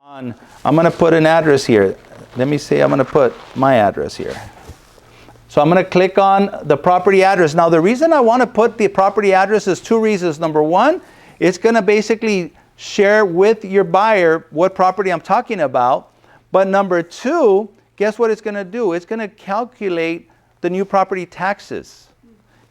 I'm going to put an address here. Let me say I'm going to put my address here. So I'm going to click on the property address. Now the reason I want to put the property address is two reasons. Number one, it's going to basically share with your buyer what property I'm talking about. But number two, guess what it's going to do? It's going to calculate the new property taxes.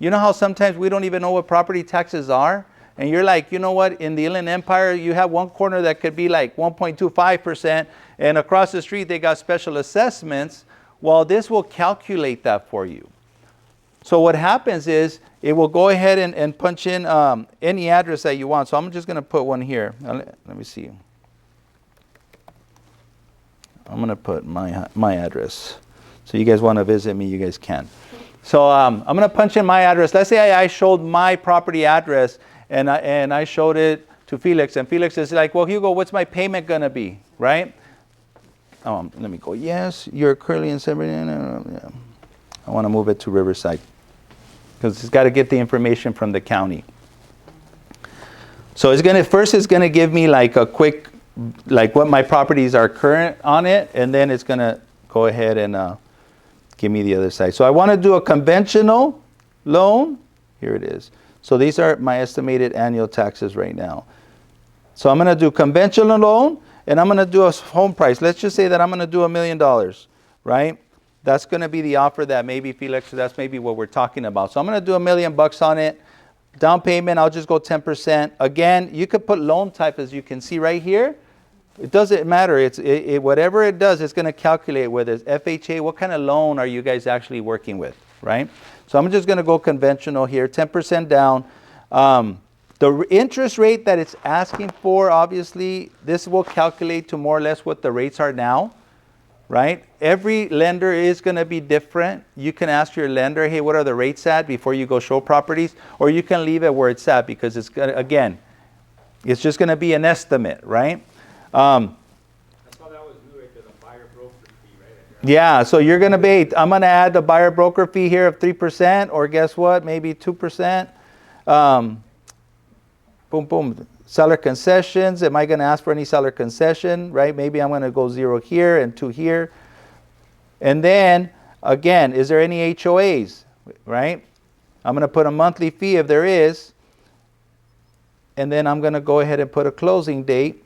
You know how sometimes we don't even know what property taxes are? And you're like, you know what, in the Inland Empire, you have one corner that could be like 1.25%, and across the street they got special assessments. Well, this will calculate that for you. So what happens is, it will go ahead and punch in any address that you want. So I'm just going to put one here. Let me see. I'm going to put my address. So you guys want to visit me, you guys can. So I'm going to punch in my address. Let's say I showed my property address, and I showed it to Felix, and Felix is like, well, Hugo, what's my payment going to be, right? Let me go, yes, you're currently in 70. I want to move it to Riverside, because it's got to get the information from the county. So it's going to give me like a quick, like what my properties are current on it, and then it's going to go ahead and give me the other side. So I want to do a conventional loan. Here it is. So these are my estimated annual taxes right now. So I'm going to do conventional loan, and I'm going to do a home price. Let's just say that I'm going to do $1 million, right? That's going to be the offer that maybe Felix, that's maybe what we're talking about. So I'm going to do $1 million on it. Down payment, I'll just go 10%. Again, you could put loan type, as you can see right here. It doesn't matter. Whatever it does, it's going to calculate whether it's FHA. What kind of loan are you guys actually working with, right? So I'm just going to go conventional here, 10% down. The interest rate that it's asking for, obviously, this will calculate to more or less what the rates are now, right? Every lender is going to be different. You can ask your lender, hey, what are the rates at before you go show properties? Or you can leave it where it's at, because it's going to, again, it's just going to be an estimate, right? I saw that was new right to the buyer broker fee, right? Yeah, so you're going to be, I'm going to add the buyer broker fee here of 3%, or guess what, maybe 2%. Boom, boom. Seller concessions, am I going to ask for any seller concession, right? Maybe I'm going to go 0 here and 2 here. And then, again, is there any HOAs, right? I'm going to put a monthly fee if there is. And then I'm going to go ahead and put a closing date.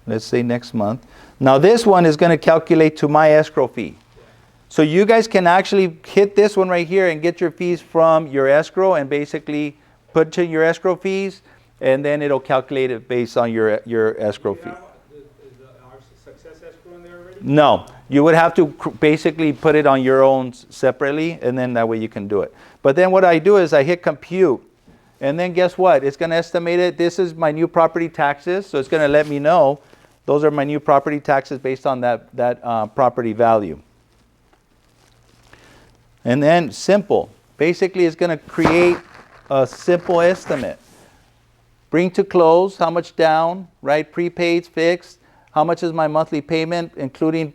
Let's say next month. Now this one is going to calculate to my escrow fee. So you guys can actually hit this one right here and get your fees from your escrow, and basically put to your escrow fees, and then it'll calculate it based on your escrow fee. Is our success escrow in there already? No, you would have to basically put it on your own separately, and then that way you can do it. But then what I do is I hit compute, and then guess what? It's going to estimate it. This is my new property taxes, so it's going to let me know those are my new property taxes based on that property value. And then simple. Basically, it's going to create a simple estimate. Bring to close, how much down, right? Prepaid, fixed. How much is my monthly payment, including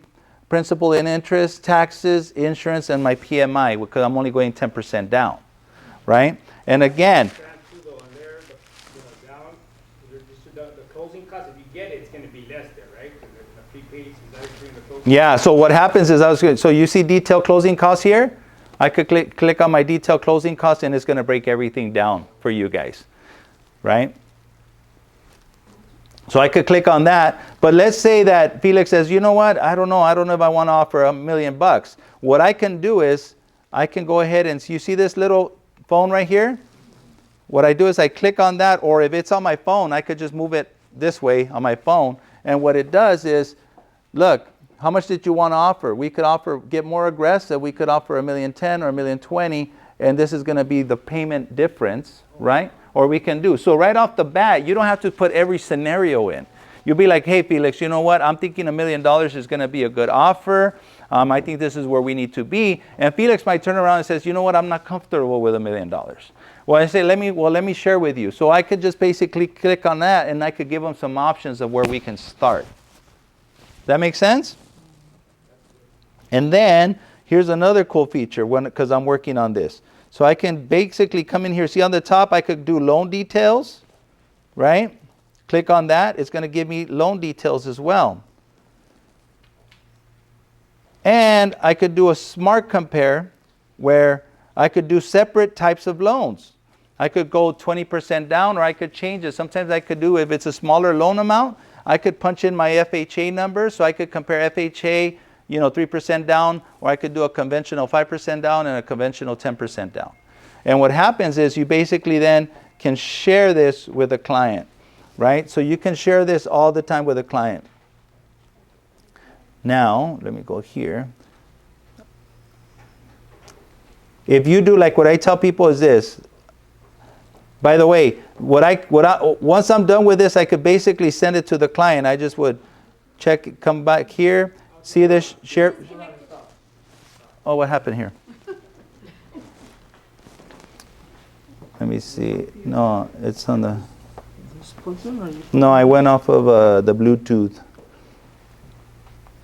principal and interest, taxes, insurance, and my PMI, because I'm only going 10% down, right? And again, the closing cost, if you get it, it's going to be less there, right? The prepaid, is that including the closing? Yeah, so what happens is, so you see detailed closing costs here? I could click on my detailed closing costs, and it's going to break everything down for you guys, right? So I could click on that, but let's say that Felix says, you know what, I don't know if I want to offer $1 million. What I can do is, I can go ahead and, you see this little phone right here? What I do is I click on that, or if it's on my phone, I could just move it this way on my phone, and what it does is, look, how much did you want to offer? We could get more aggressive. We could offer $1.10 million or $1.20 million, and this is going to be the payment difference, right? Or we can do. So right off the bat, you don't have to put every scenario in. You'll be like, hey, Felix, you know what? I'm thinking $1 million is going to be a good offer. I think this is where we need to be. And Felix might turn around and says, you know what? I'm not comfortable with $1 million. Well, I say, let me share with you. So I could just basically click on that, and I could give them some options of where we can start. That make sense? And then here's another cool feature, because I'm working on this. So I can basically come in here. See on the top, I could do loan details, right? Click on that. It's going to give me loan details as well. And I could do a smart compare where I could do separate types of loans. I could go 20% down, or I could change it. Sometimes I could do, if it's a smaller loan amount, I could punch in my FHA number, so I could compare FHA, 3% down, or I could do a conventional 5% down and a conventional 10% down. And what happens is you basically then can share this with a client, right? So you can share this all the time with a client. Now, let me go here. If you do, like what I tell people is this. By the way, once I'm done with this, I could basically send it to the client. I just would check, come back here, see this, share. Oh, what happened here? Let me see. No, it's on the. No, I went off of the Bluetooth.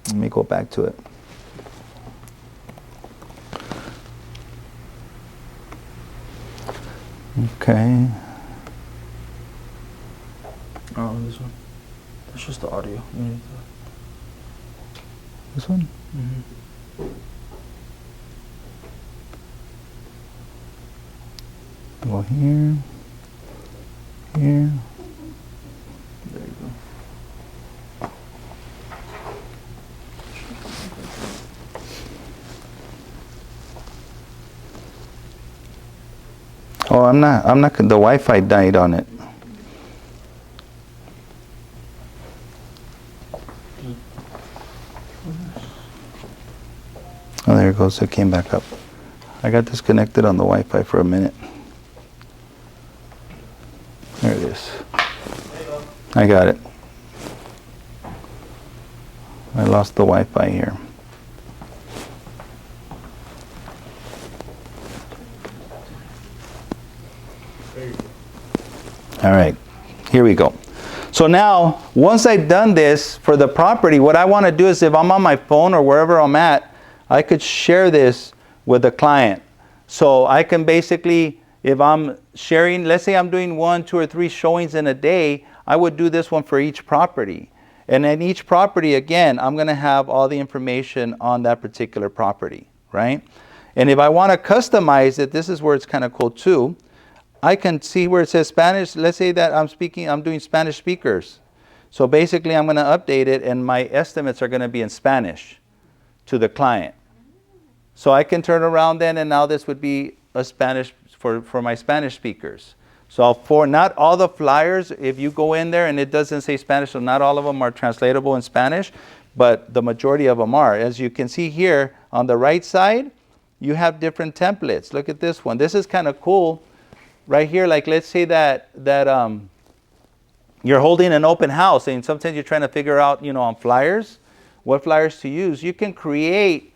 Let me go back to it. Okay. Oh, this one. That's just the audio. This one? Mm-hmm. Go here. Here. There you go. Oh, I'm not, the Wi-Fi died on it. Oh, there it goes, it came back up. I got disconnected on the Wi-Fi for a minute. There it is. I got it. I lost the Wi-Fi here. All right, here we go. So now, once I've done this for the property, what I want to do is, if I'm on my phone or wherever I'm at, I could share this with the client. So I can basically, if I'm sharing, let's say I'm doing 1, 2, or 3 showings in a day, I would do this one for each property. And in each property, again, I'm going to have all the information on that particular property, right? And if I want to customize it, this is where it's kind of cool too. I can see where it says Spanish. Let's say that I'm doing Spanish speakers. So basically I'm going to update it, and my estimates are going to be in Spanish to the client. So I can turn around then, and now this would be a Spanish for my Spanish speakers. So for not all the flyers, if you go in there and it doesn't say Spanish, so not all of them are translatable in Spanish, but the majority of them are. As you can see here on the right side, you have different templates. Look at this one. This is kind of cool. Right here, like let's say that you're holding an open house, and sometimes you're trying to figure out, on flyers, what flyers to use. You can create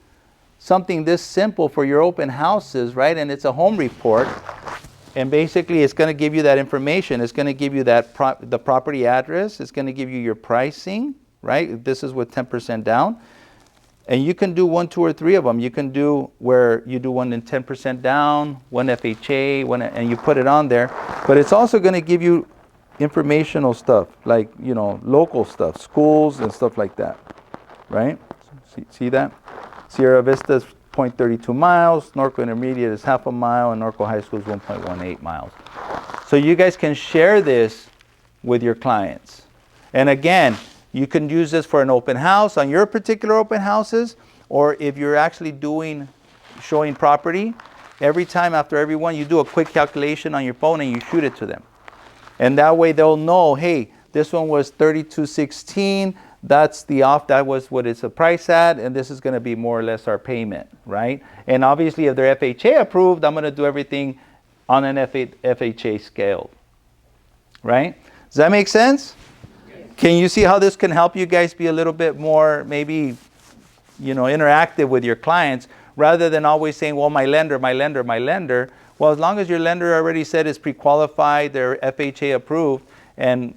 something this simple for your open houses, right? And it's a home report, and basically it's going to give you that information. It's going to give you that the property address. It's going to give you your pricing, right? This is with 10% down. And you can do 1, 2, or 3 of them. You can do where you do one in 10% down, one FHA, and you put it on there. But it's also going to give you informational stuff, like, local stuff, schools and stuff like that, right? See that? Sierra Vista is 0.32 miles, Norco Intermediate is half a mile, and Norco High School is 1.18 miles. So you guys can share this with your clients. And again, you can use this for an open house on your particular open houses, or if you're actually showing property, every time after every one, you do a quick calculation on your phone and you shoot it to them. And that way they'll know, hey, this one was $32.16, that was what it's a price at, and this is going to be more or less our payment, right? And obviously if they're FHA approved, I'm going to do everything on an FHA scale, right? Does that make sense? Can you see how this can help you guys be a little bit more maybe, interactive with your clients, rather than always saying, well, my lender. Well, as long as your lender already said it's pre-qualified, they're FHA approved, and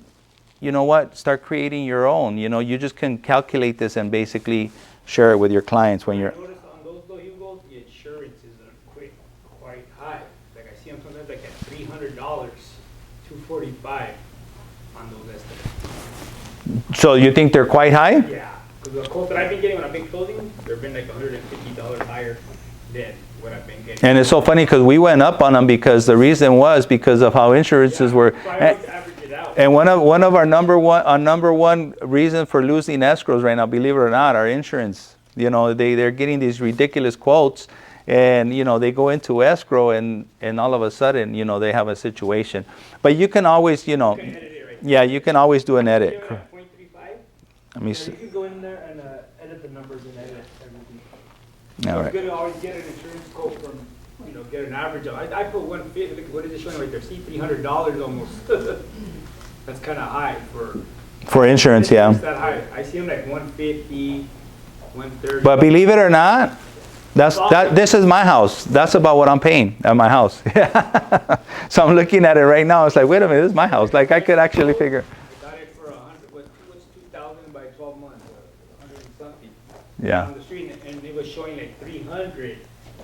you know what, start creating your own. You just can calculate this and basically share it with your clients when you're. I noticed on those vehicles, the insurances are quite high. Like I see them sometimes like at $300, $245. on those estimates. So you think they're quite high? Yeah, because the quote that I've been getting when I've been closing, they've been like $150 higher than what I've been getting. And it's so funny because we went up on them because the reason was because of how insurances were. So I always average it out. And one of our number one reason for losing escrows right now, believe it or not, our insurance. You know, they're getting these ridiculous quotes, and you know they go into escrow, and all of a sudden, you know, they have a situation. But you can always, you know, You can edit it right yeah, you can always do an there. edit. Give it at 0.35. Let me Yeah, see. you can go in there and edit the numbers and edit everything. All It's right. good to always get an insurance quote from, you know, get an average of. I put 150. Look, what is it showing right there? See, $300 almost. That's kind of high For insurance, It's yeah. that high. I see them like 150, 130. But believe it or not, this is my house. That's about what I'm paying at my house. So I'm looking at it right now. It's like, wait a minute, this is my house. Like I could actually figure. I got it for 100. What's 2,000 by 12 months? 100 and something. Yeah. On the street, and it was showing like 300,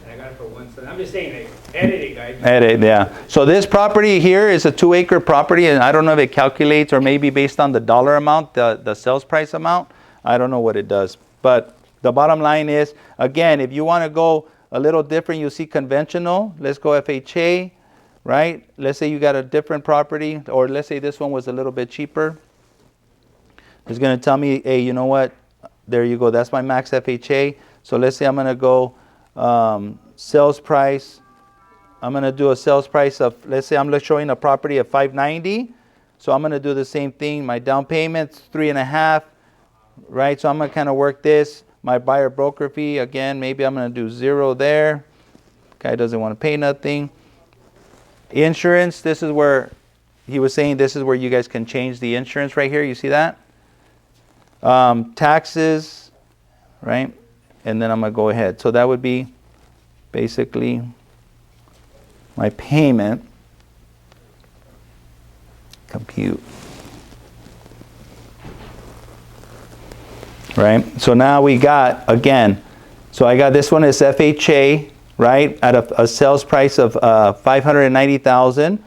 and I got it for 170. I'm just saying, like, edit it, guys. Edit, yeah. So this property here is a 2-acre property, and I don't know if it calculates or maybe based on the dollar amount, the sales price amount. I don't know what it does. But the bottom line is, again, if you want to go a little different, you see conventional. Let's go FHA, right? Let's say you got a different property, or let's say this one was a little bit cheaper. It's going to tell me, hey, you know what? There you go. That's my max FHA. So let's say I'm going to go sales price. I'm going to do a sales price of, let's say I'm showing a property of $590. So I'm going to do the same thing. My down payment's 3.5, right? So I'm going to kind of work this. My buyer broker fee, again, maybe I'm going to do 0 there. Guy doesn't want to pay nothing. Insurance, this is where he was saying this is where you guys can change the insurance right here. You see that? Taxes, right? And then I'm going to go ahead. So that would be basically my payment. Compute. Right? So now we got, again, so I got this one is FHA, right? At a sales price of $590,000.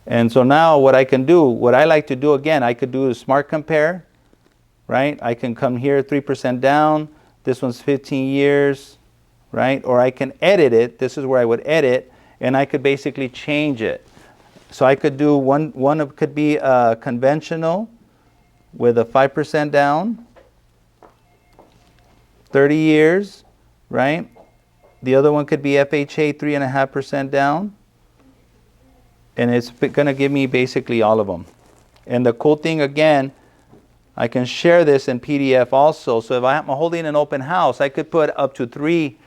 And so now what I can do, what I like to do again, I could do a smart compare, right? I can come here 3% down. This one's 15 years, right? Or I can edit it. This is where I would edit, and I could basically change it. So I could do one of could be conventional with a 5% down, 30 years, right? The other one could be FHA, 3.5% down. And it's going to give me basically all of them. And the cool thing, again, I can share this in PDF also. So if I'm holding an open house, I could put up to 3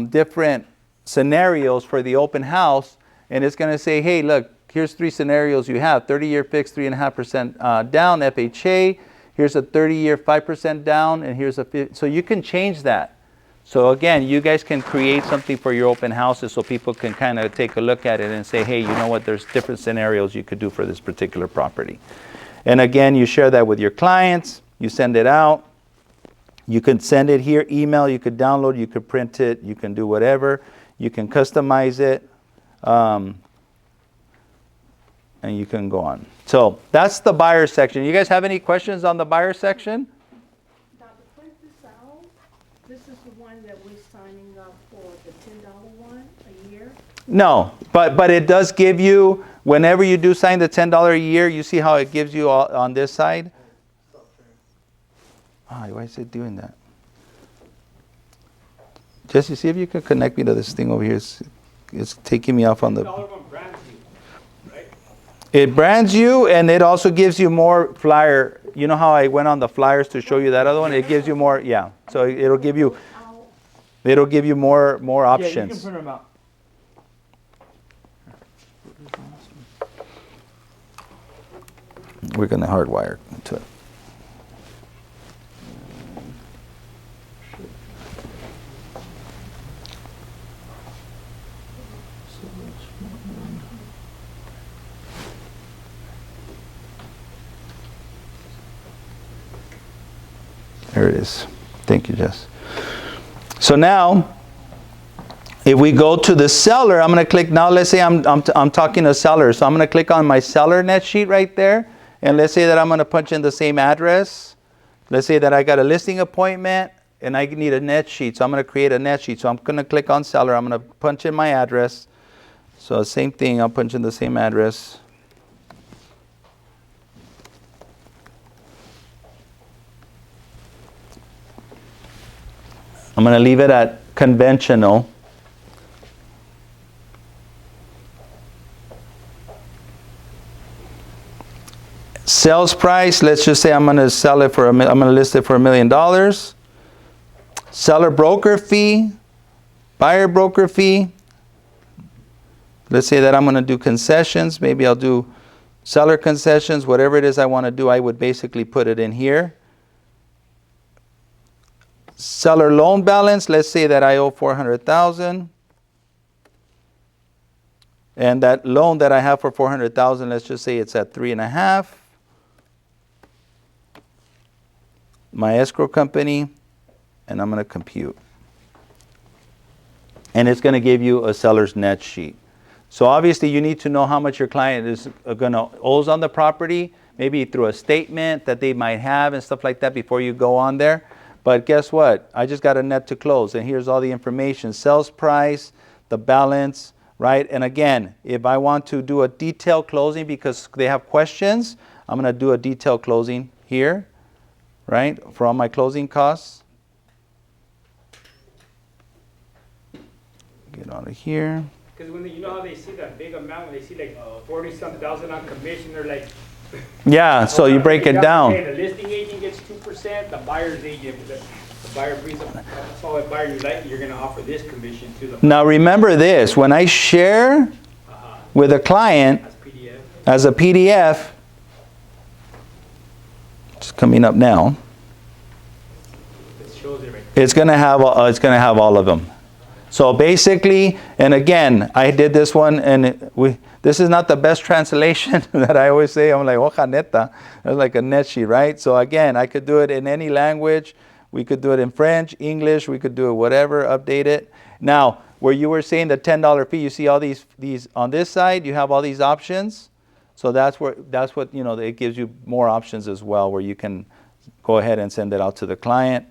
different scenarios for the open house. And it's going to say, hey, look, here's 3 scenarios you have. 30-year fixed, 3.5% down, FHA. Here's a 30-year, 5% down. And here's a, so you can change that. So again, you guys can create something for your open houses so people can kind of take a look at it and say, hey, you know what, there's different scenarios you could do for this particular property. And again, you share that with your clients, you send it out. You can send it here, email, you could download, you could print it, you can do whatever. You can customize it, and you can go on. So that's the buyer section. You guys have any questions on the buyer section? This is the one that we're signing up for, the $10 one a year? No, but it does give you, whenever you do sign the $10 a year, you see how it gives you all on this side? Why is it doing that? Jesse, see if you can connect me to this thing over here. It's taking me off on the... All of them brands you, right? It brands you, and it also gives you more flyer. You know how I went on the flyers to show you that other one? It gives you more, yeah. So it'll give you more Yeah, you can options. print them out. We're gonna hardwire to it. There it is. Thank you, Jess. So now, If we go to the seller, I'm going to click, now let's say I'm talking to seller. So I'm going to click on my seller net sheet right there. And let's say that I'm going to punch in the same address. Let's say that I got a listing appointment and I need a net sheet. So I'm going to create a net sheet. So I'm going to click on seller. I'm going to punch in my address. So same thing, I'll punch in the same address. I'm going to leave it at conventional. Sales price, let's just say I'm going to sell it for I'm going to list it for $1 million. Seller broker fee, buyer broker fee. Let's say that I'm going to do concessions. Maybe I'll do seller concessions, whatever it is I want to do, I would basically put it in here. Seller loan balance, let's say that I owe $400,000. And that loan that I have for $400,000, let's just say it's at 3.5. My escrow company, and I'm going to compute. And it's going to give you a seller's net sheet. So obviously you need to know how much your client is going to owes on the property, maybe through a statement that they might have and stuff like that before you go on there. But guess what? I just got a net to close, and here's all the information. Sales price, the balance, right? And again, if I want to do a detailed closing because they have questions, I'm going to do a detailed closing here, right? For all my closing costs. Get out of here. Because when you know how they see that big amount, when they see like 40-something thousand on commission, they're like. Yeah, so you break it down. The listing agent gets 2%, the buyer's agent, the buyer brings up, that's all the buyer you like, you're going to offer this commission to the. Now remember this, when I share with a client as a PDF, it's coming up now. It shows it right. It's going to have all of them. So basically, and again, I did this one, and this is not the best translation that I always say. I'm like, hoja neta. It's like a net sheet, right? So again, I could do it in any language. We could do it in French, English. We could do it whatever, update it. Now, where you were saying the $10 fee, you see all these on this side, you have all these options. So that's what, it gives you more options as well, where you can go ahead and send it out to the client.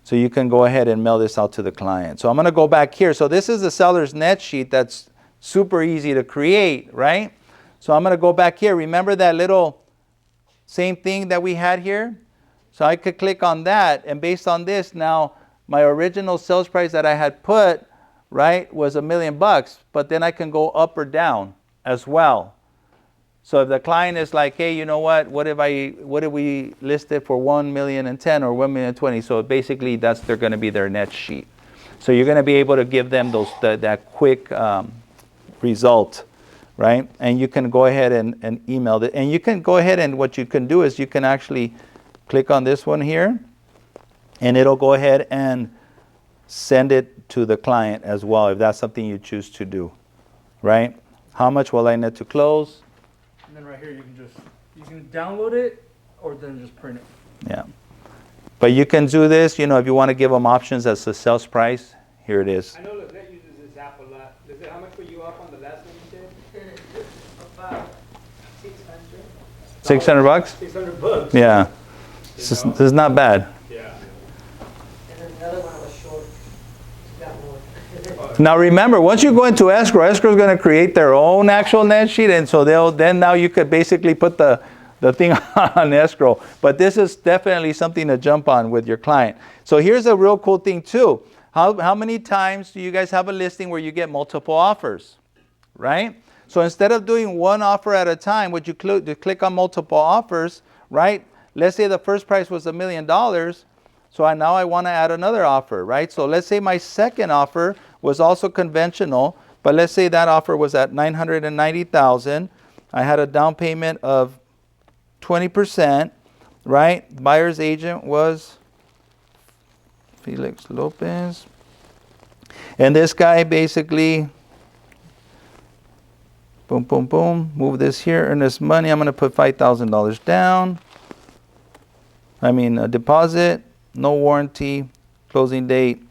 So you can go ahead and mail this out to the client. So I'm going to go back here. So this is the seller's net sheet that's super easy to create, right? So I'm going to go back here. Remember that little same thing that we had here? So I could click on that, and based on this, now my original sales price that I had put, right, was $1 million, but then I can go up or down as well. So if the client is like, hey, you know what if we list it for 1,010,000 or 1,020,000? So basically they're going to be their net sheet. So you're going to be able to give them that quick result, right? And you can go ahead and email it. And you can go ahead, and what you can do is you can actually click on this one here, and it'll go ahead and send it to the client as well, if that's something you choose to do, right? How much will I net to close? And then right here, you can download it or then just print it. Yeah. But you can do this, if you want to give them options as the sales price, here it is. I know Lizette uses this app a lot. Lizette, how much were you up on the last one you said? About 600. $600? $600. Yeah. This is not bad. Yeah. And then the other one was short. Got more. Now remember, once you go into escrow is going to create their own actual net sheet, and so now you could basically put the thing on escrow. But this is definitely something to jump on with your client. So here's a real cool thing too. How many times do you guys have a listing where you get multiple offers, right? So instead of doing one offer at a time, would you click on multiple offers, right? Let's say the first price was $1 million. So now I want to add another offer, right? So let's say my second offer was also conventional, but let's say that offer was at $990,000. I had a down payment of 20%, right? Buyer's agent was Felix Lopez. And this guy basically, boom, boom, boom, move this here, earn this money. I'm going to put $5,000 down. A deposit, no warranty, closing date,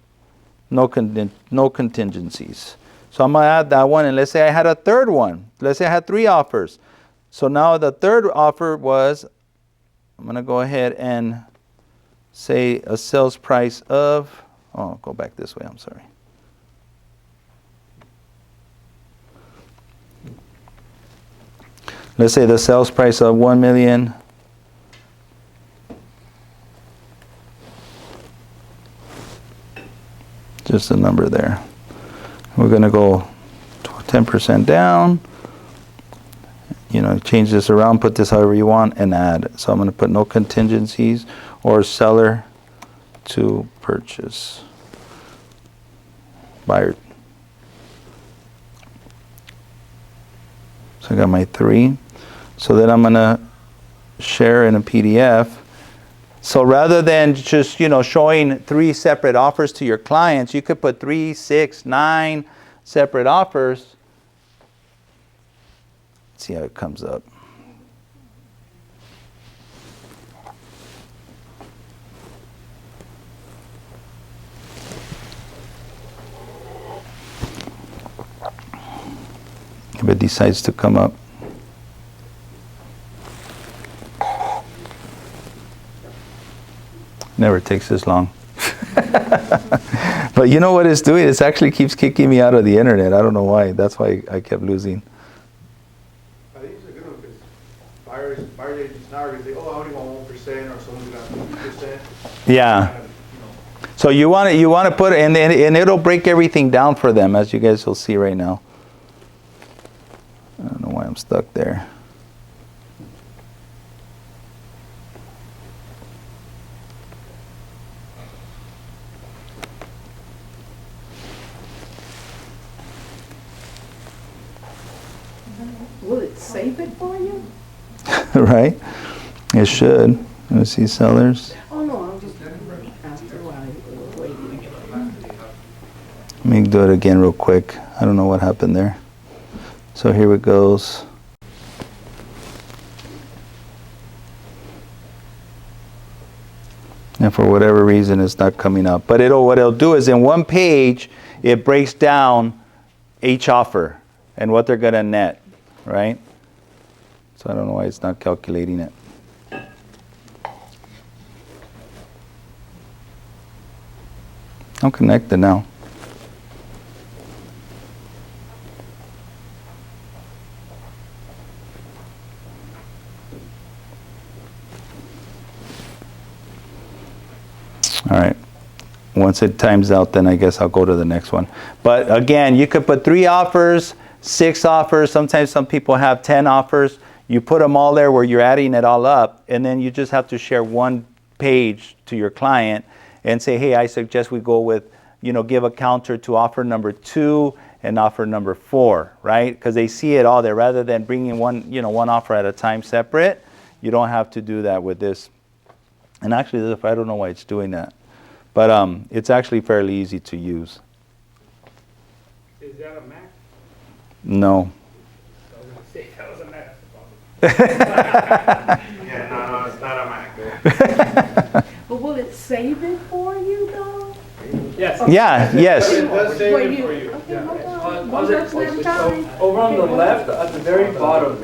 no contingencies. So I'm gonna add that one, and let's say I had a third one. Let's say I had 3 offers. So now the third offer was, I'm gonna go ahead and say a sales price of, oh, go back this way, I'm sorry. Let's say the sales price of 1 million. Just a number there. We're gonna go 10% down. You know, change this around, put this however you want, and add. So I'm gonna put no contingencies or seller to purchase. Buyer. So I got my 3. So then I'm gonna share in a PDF. So rather than just, you know, showing 3 separate offers to your clients, you could put 3, 6, 9 separate offers. Let's see how it comes up. If it decides to come up. Never takes this long. But you know what it's doing? It actually keeps kicking me out of the internet. I don't know why. That's why I kept losing. I think it's a good one because buyers agents now are going to say, oh, I only want 1%, or someone's going to have 50%. Yeah. Kind of, you know. So you want to put it, and it'll break everything down for them, as you guys will see right now. I don't know why I'm stuck there. Will it save it for you? Right? It should. Let's see, sellers. Oh, no, I'm just asking why it was waiting. Let me do it again real quick. I don't know what happened there. So here it goes. And for whatever reason, it's not coming up. But what it'll do is in one page, it breaks down each offer and what they're gonna net, right? So I don't know why it's not calculating it. I'm connected now. All right. Once it times out, then I guess I'll go to the next one. But again, you could put 3 offers, 6 offers. Sometimes some people have 10 offers. You put them all there where you're adding it all up, and then you just have to share one page to your client and say, hey, I suggest we go with, you know, give a counter to offer number 2 and offer number 4, right? Because they see it all there. Rather than bringing one offer at a time separate, you don't have to do that with this. And actually, I don't know why it's doing that. But it's actually fairly easy to use. Is that a Mac? No. I was gonna say, that was a Mac. Yeah, no, it's not a Mac. But will it save it for you, though? Yes. Yeah, yes. It does save Wait, it for you. Okay, hold on. How's One it- person at a time. Over on the left, at the very bottom,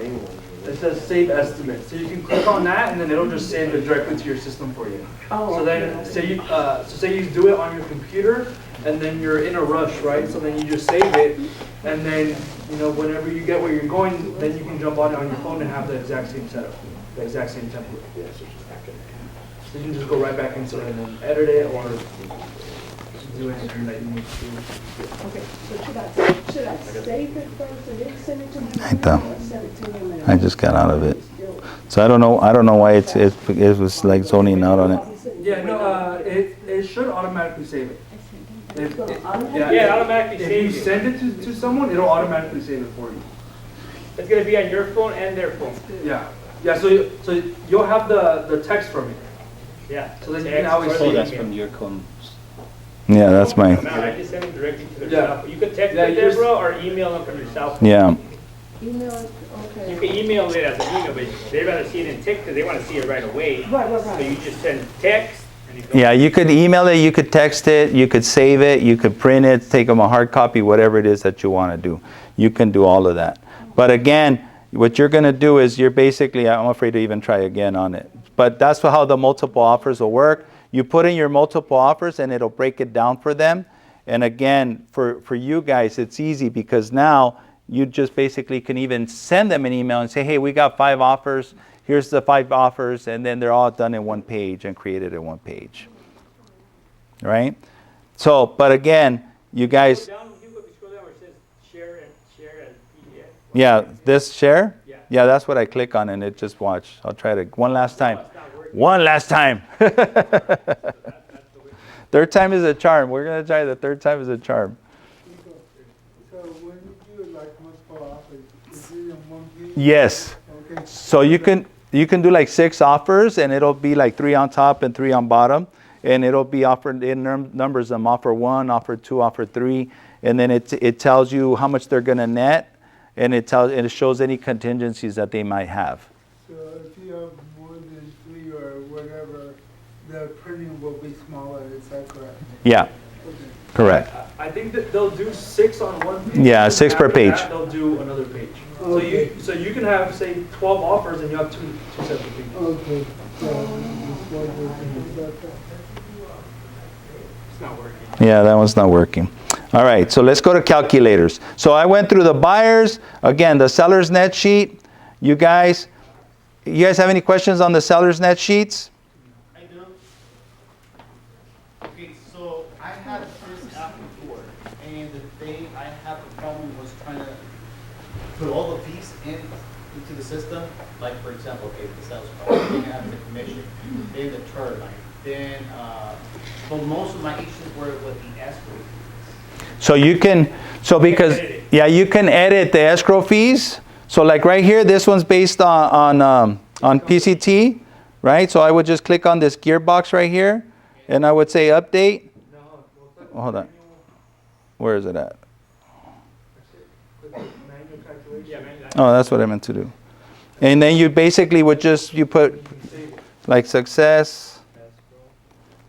it says save estimate. So you can click on that, and then it'll just save it directly to your system for you. Oh, So then, okay. say you do it on your computer, and then you're in a rush, right? So then you just save it, and then, you know, whenever you get where you're going, then you can jump on it on your phone and have the exact same setup, the exact same template. So you can just go right back into it and then edit it, or do anything that you need to do. Okay, so should I save it first and then send it to you? I don't. Or send it to him and- I just got out of it. So I don't know why it was like zoning out on it. Yeah, no, it should automatically save it. Yeah, it automatically If you saves it. send it to someone, it'll automatically save it for you. It's gonna be on your phone and their phone. Yeah, yeah. So you'll have the text from it. Yeah. So then you Text can always or see the that's email. from your com. Yeah, that's No, mine. I just send them directly to their Yeah. cell phone. You could text Yeah, them you there, just- bro, or email them from your cell phone. Yeah. Email, it, You okay. can email it as an email, but they'd rather see it in text because they want to see it right away. Right, So you just send text, and Yeah, you could email it, you could text it, you could save it, you could print it, take them a hard copy, whatever it is that you want to do. You can do all of that. But again, what you're going to do is you're basically, I'm afraid to even try again on it. But that's how the multiple offers will work. You put in your multiple offers and it'll break it down for them. And again, for you guys, it's easy because now you just basically can even send them an email and say, hey, we got 5 offers. Here's the 5 offers. And then they're all done in one page and created in one page. Right? So, but again, you guys, Scroll down where it says share as PDF. yeah, this share? Yeah. Yeah, that's what I click on and it just watch. I'll try to, one last time. It's not working. One last time. That's the way. Third time is a charm. We're going to try the third time is a charm. So when you do like multiple offers, is it in one page? Yes. Okay. So you can do like 6 offers and it'll be like 3 on top and 3 on bottom. And it'll be offered in numbers them offer 1, offer 2, offer 3. And then it tells you how much they're going to net. And it shows any contingencies that they might have. So if you have more than 3 or whatever, the printing will be smaller, is that correct? Yeah, Okay. correct. I think that they'll do 6 on one page. Yeah, and 6 per after page. that, they'll do another page. Okay. So you can have, say, 12 offers and you have two separate pages. Okay. So just wondering about that. It's not working. Yeah, that one's not working. All right, so let's go to calculators. So I went through the buyers. Again, the seller's net sheet. You guys have any questions on the seller's net sheets? I do. Okay, so I had this app before, and the thing I had the problem was trying to put all the fees into the system. Like for example, okay, the sales price, then you have the commission, then the turbine, then but most of my issues were with the escrow. So you can edit the escrow fees. So like right here, this one's based on PCT, right? So I would just click on this gearbox right here, and I would say update. Oh, hold on. Where is it at? Oh, that's what I meant to do. And then you basically would you put like success,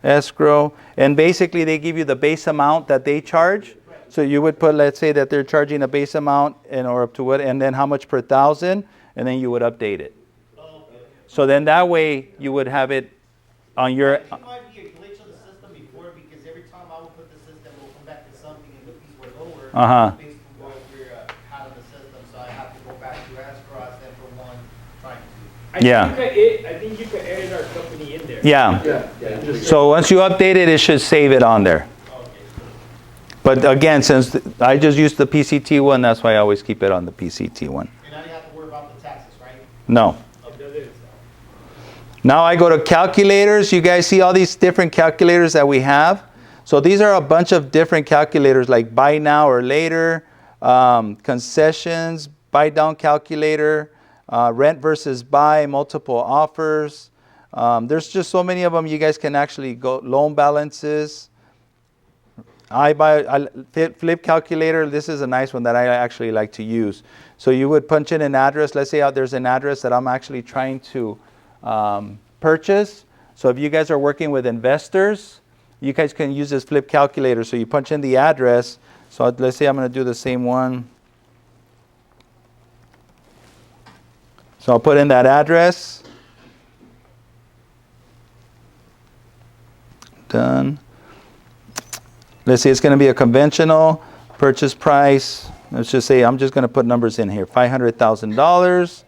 escrow, and basically they give you the base amount that they charge. So you would put, let's say that they're charging a base amount or up to what, and then how much per 1,000, and then you would update it. So then that way you would have it on your. It might be a glitch of the system before because every time I would put the system, it will come back to something and the fees were lower. Based on what we had on the system, so I have to go back to escrow and for one trying to. I think you could edit our company in there. Yeah. Yeah. So once you update it, it should save it on there. But again, since I just used the PCT one, that's why I always keep it on the PCT one. And I didn't have to worry about the taxes, right? No. It does it. Now I go to calculators. You guys see all these different calculators that we have? So these are a bunch of different calculators like buy now or later, concessions, buy down calculator, rent versus buy, multiple offers. There's just so many of them. You guys can actually go loan balances. Flip calculator. This is a nice one that I actually like to use. So you would punch in an address. Let's say there's an address that I'm actually trying to purchase. So if you guys are working with investors, you guys can use this flip calculator. So you punch in the address. So let's say I'm going to do the same one. So I'll put in that address. Done. Let's say it's going to be a conventional purchase price. Let's just say I'm just going to put numbers in here. $500,000.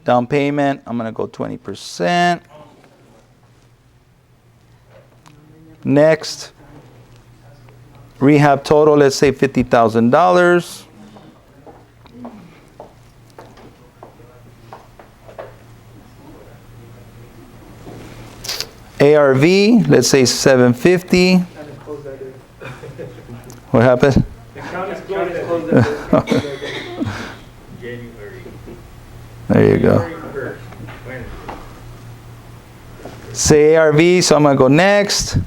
Down payment, I'm going to go 20%. Next. Rehab total, let's say $50,000. ARV, let's say 750. What happened? The count is closed. January. There you go. January 1st. Say ARV, so I'm going to go next.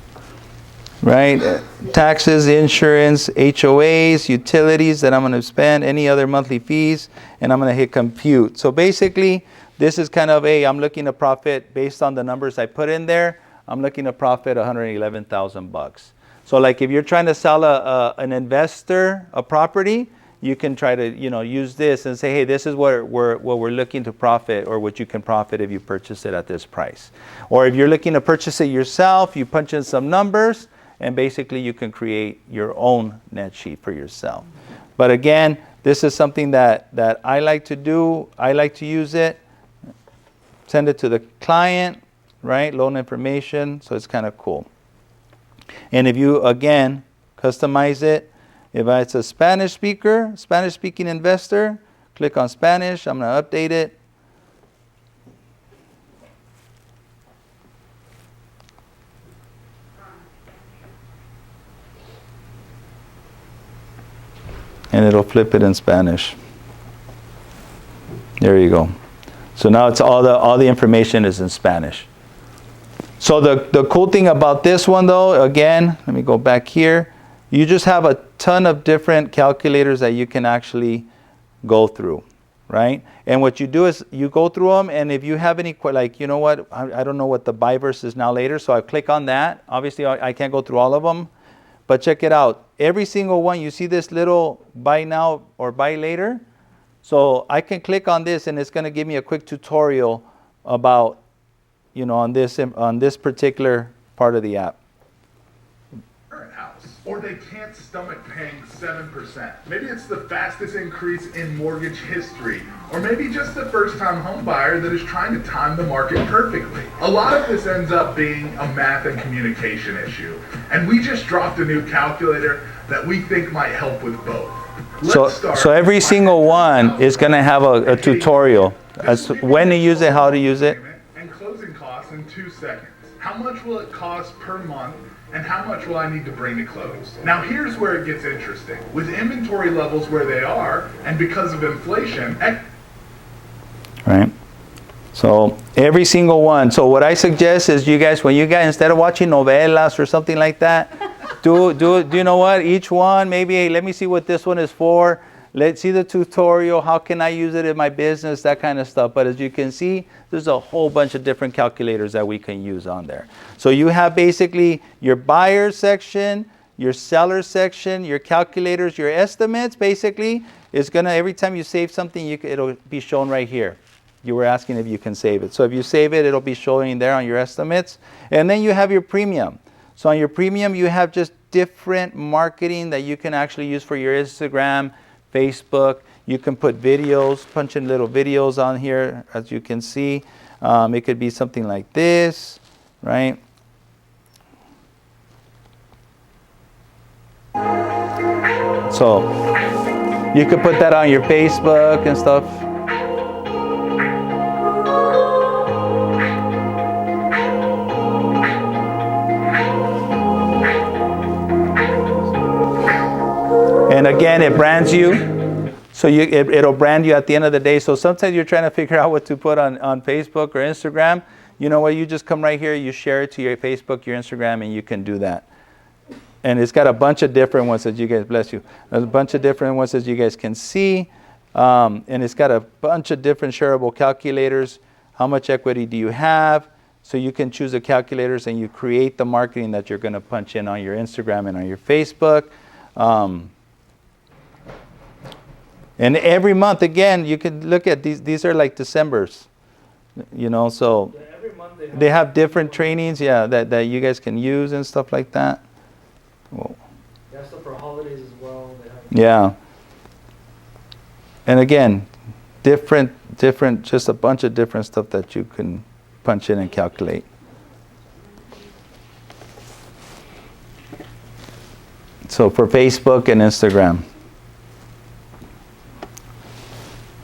Right? Taxes, insurance, HOAs, utilities that I'm going to spend, any other monthly fees, and I'm going to hit compute. So basically, this is kind of I'm looking to profit based on the numbers I put in there. I'm looking to profit 111,000 bucks. So like if you're trying to sell an investor a property, you can try to, you know, use this and say, hey, this is what we're looking to profit, or what you can profit if you purchase it at this price. Or if you're looking to purchase it yourself, you punch in some numbers, and basically you can create your own net sheet for yourself. But again, this is something that I like to do. I like to use it. Send it to the client, right? Loan information, so it's kind of cool. And if you, again, customize it, if it's a Spanish speaker, Spanish-speaking investor, click on Spanish. I'm going to update it. And it'll flip it in Spanish. There you go. So now it's all the information is in Spanish. So the cool thing about this one though, again, let me go back here. You just have a ton of different calculators that you can actually go through, right? And what you do is you go through them, and if you have any, like, you know what, I don't know what the buy versus now later, so I click on that. Obviously, I can't go through all of them, but check it out. Every single one, you see this little buy now or buy later? So I can click on this, and it's going to give me a quick tutorial about, you know, on this particular part of the app. House, or they can't stomach paying 7%. Maybe it's the fastest increase in mortgage history, or maybe just the first-time home buyer that is trying to time the market perfectly. A lot of this ends up being a math and communication issue, and we just dropped a new calculator that we think might help with both. So every single one is going to have a tutorial as to when to use it, how to use it. And closing costs in 2 seconds. How much will it cost per month? And how much will I need to bring to close? Now here's where it gets interesting. With inventory levels where they are, and because of inflation, right? So every single one. So what I suggest is you guys, instead of watching novelas or something like that, do you know what? Each one, maybe, hey, let me see what this one is for. Let's see the tutorial. How can I use it in my business? That kind of stuff. But as you can see, there's a whole bunch of different calculators that we can use on there. So you have basically your buyer section, your seller section, your calculators, your estimates. Basically, it's gonna, every time you save something, it'll be shown right here. You were asking if you can save it. So if you save it, it'll be showing there on your estimates. And then you have your premium. So on your premium, you have just different marketing that you can actually use for your Instagram, Facebook. You can put videos, punch in little videos on here, as you can see. It could be something like this, right? So you could put that on your Facebook and stuff. And again, it brands you. So it'll brand you at the end of the day. So sometimes you're trying to figure out what to put on Facebook or Instagram. You know what? You just come right here, you share it to your Facebook, your Instagram, and you can do that. And it's got a bunch of different ones that you guys, bless you. There's a bunch of different ones that you guys can see. And it's got a bunch of different shareable calculators. How much equity do you have? So you can choose the calculators and you create the marketing that you're going to punch in on your Instagram and on your Facebook. And every month, again, you can look at these. These are like December's, you know, so Yeah, every month they have different trainings, yeah, that you guys can use and stuff like that. Whoa. They have stuff for holidays as well. They have Yeah. And again, different, just a bunch of different stuff that you can punch in and calculate. So for Facebook and Instagram.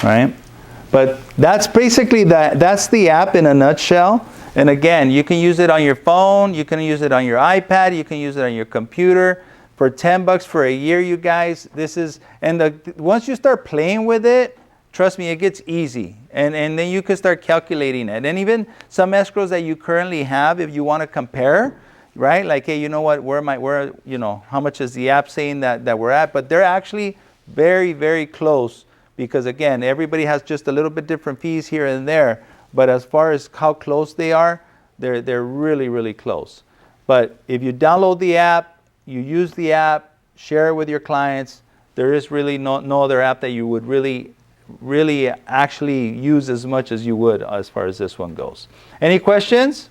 Right? But that's basically that's the app in a nutshell. And again, you can use it on your phone, you can use it on your iPad, you can use it on your computer. For $10 for a year, you guys, this is, and once you start playing with it, trust me, it gets easy. And then you can start calculating it. And even some escrows that you currently have, if you want to compare, right? Like, hey, you know what, how much is the app saying that we're at? But they're actually very, very close. Because again, everybody has just a little bit different fees here and there. But as far as how close they are They're really, really close. But if you download the app, you use the app, share it with your clients, there is really no other app that you would really actually use as much as you would as far as this one goes. Any questions?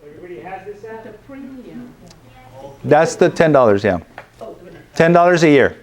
Everybody has this app? The premium. That's the $10, yeah. $10 a year.